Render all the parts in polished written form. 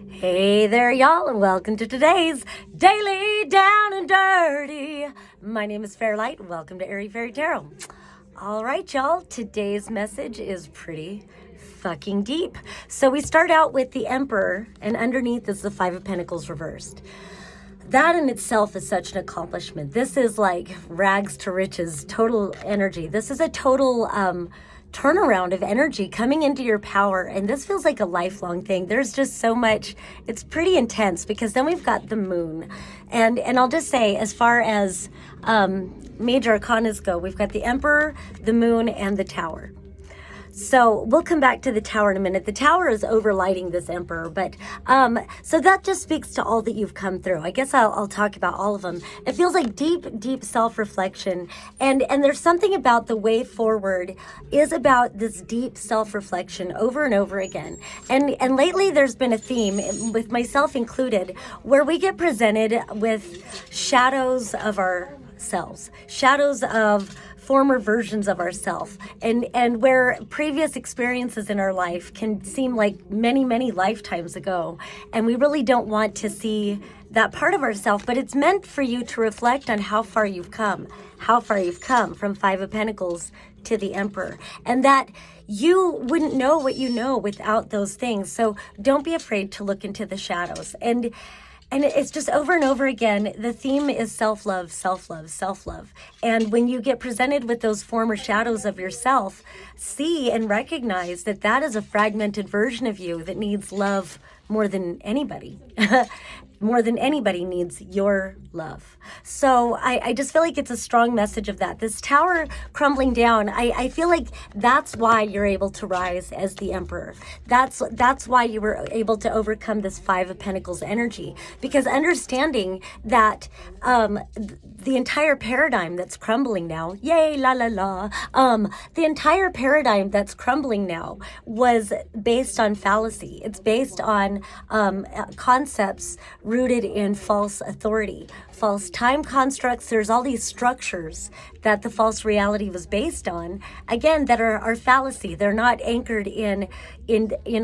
Hey there, y'all, and welcome to today's Daily Down and Dirty. My name is Fairlight. Welcome to Airy Fairy Tarot. All right, y'all, today's message is pretty fucking deep. So we start out with the Emperor, and underneath is the Five of Pentacles reversed. That in itself is such an accomplishment. This is like rags to riches, total energy. This is a total turnaround of energy coming into your power, and this feels like a lifelong thing. There's just so much. It's pretty intense, because then we've got the Moon, and I'll just say, as far as major arcanas go, we've got the Emperor, the Moon, and the Tower. So we'll come back to the Tower in a minute. The Tower is overlighting this Emperor, but so that just speaks to all that you've come through. I guess I'll talk about all of them. It feels like deep self-reflection, and there's something about the way forward is about this deep self-reflection over and over again. And lately there's been a theme, with myself included, where we get presented with shadows of ourselves, shadows of former versions of ourselves, and where previous experiences in our life can seem like many lifetimes ago, and we really don't want to see that part of ourselves. But it's meant for you to reflect on how far you've come from Five of Pentacles to the Emperor, and that you wouldn't know what you know without those things. So don't be afraid to look into the shadows. And it's just over and over again, the theme is self-love, self-love, self-love. And when you get presented with those former shadows of yourself, see and recognize that that is a fragmented version of you that needs love more than anybody. More than anybody needs your love. So I just feel like it's a strong message of that. This Tower crumbling down, I feel like that's why you're able to rise as the Emperor. That's why you were able to overcome this Five of Pentacles energy, because understanding that the entire paradigm that's crumbling now, yay, la la la, the entire paradigm that's crumbling now was based on fallacy. It's based on concepts rooted in false authority, false time constructs. There's all these structures that the false reality was based on, again, that are fallacy. They're not anchored in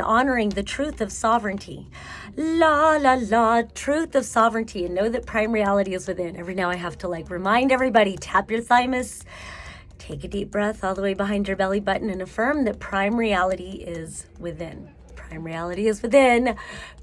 honoring the truth of sovereignty. La la la, truth of sovereignty, and know that prime reality is within. Every now I have to remind everybody, tap your thymus, take a deep breath all the way behind your belly button, and affirm that prime reality is within. Prime reality is within.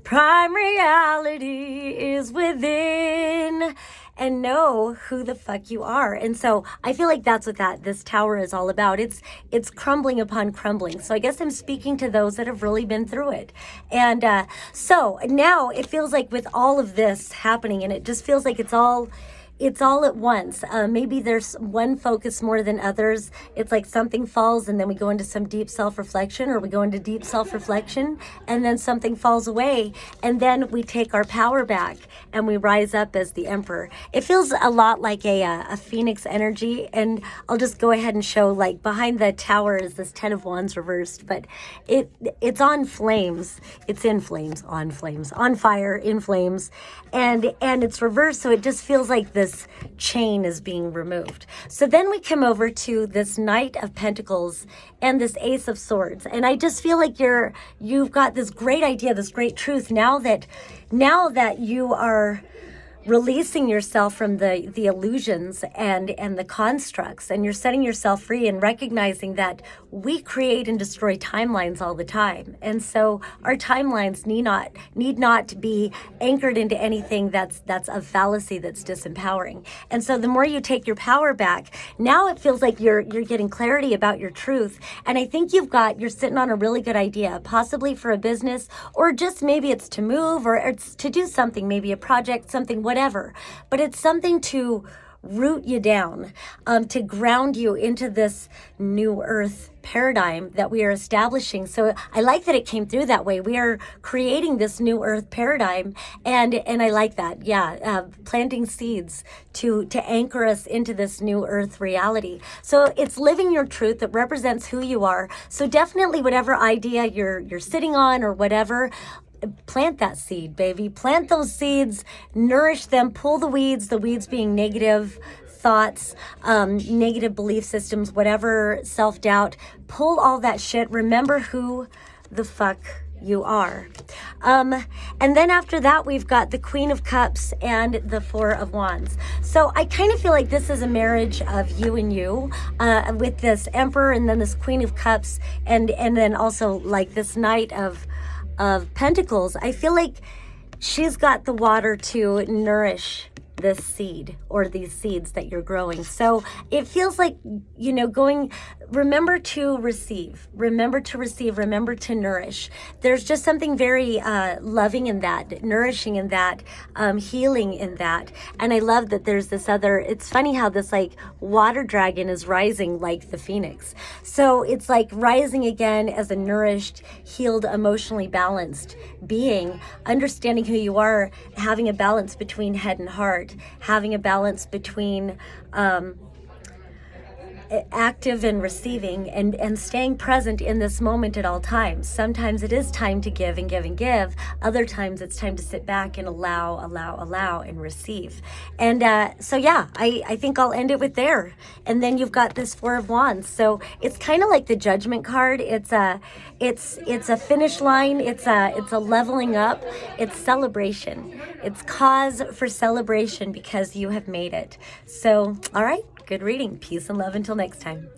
Prime reality is within. And know who the fuck you are. And so I feel like that's what this Tower is all about. It's crumbling upon crumbling. So I guess I'm speaking to those that have really been through it. And so now it feels like with all of this happening, and it just feels like it's all at once. Maybe there's one focus more than others. It's like something falls, and then we go into some deep self-reflection, or we go into deep self-reflection, and then something falls away, and then we take our power back, and we rise up as the Emperor. It feels a lot like a phoenix energy, and I'll just go ahead and show, behind the Tower is this Ten of Wands reversed, but it's on flames. It's in flames, on flames, on fire, in flames, and it's reversed, so it just feels like this chain is being removed. So then we come over to this Knight of Pentacles and this Ace of Swords, and I just feel like you've got this great idea, this great truth, now that you are releasing yourself from the illusions and the constructs, and you're setting yourself free and recognizing that we create and destroy timelines all the time. And so our timelines need not be anchored into anything that's of fallacy, that's disempowering. And so the more you take your power back, now it feels like you're getting clarity about your truth. And I think you're sitting on a really good idea, possibly for a business, or just maybe it's to move, or it's to do something, maybe a project, something, whatever. But it's something to root you down, to ground you into this new earth paradigm that we are establishing. So I like that it came through that way. We are creating this new earth paradigm, and I like that. Yeah, planting seeds to anchor us into this new earth reality. So it's living your truth that represents who you are. So definitely whatever idea you're sitting on or whatever, plant that seed, baby. Plant those seeds, nourish them, pull the weeds being negative thoughts, negative belief systems, whatever, self-doubt. Pull all that shit. Remember who the fuck you are. And then after that, we've got the Queen of Cups and the Four of Wands. So I kind of feel like this is a marriage of you and you, with this Emperor and then this Queen of Cups, and then also like this Knight of Pentacles. I feel like she's got the water to nourish this seed or these seeds that you're growing. So it feels like, you know, remember to receive, remember to nourish. There's just something very loving in that, nourishing in that, healing in that. And I love that there's this other, it's funny how this like water dragon is rising like the phoenix. So it's like rising again as a nourished, healed, emotionally balanced being, understanding who you are, having a balance between head and heart, having a balance between active and receiving, and staying present in this moment at all times. Sometimes it is time to give and give and give. Other times it's time to sit back and allow and receive. And so yeah, I think I'll end it with there. And then you've got this Four of Wands. So it's kind of like the Judgment card. It's a finish line. It's a leveling up. It's celebration. It's cause for celebration because you have made it. So, all right. Good reading. Peace and love until next time.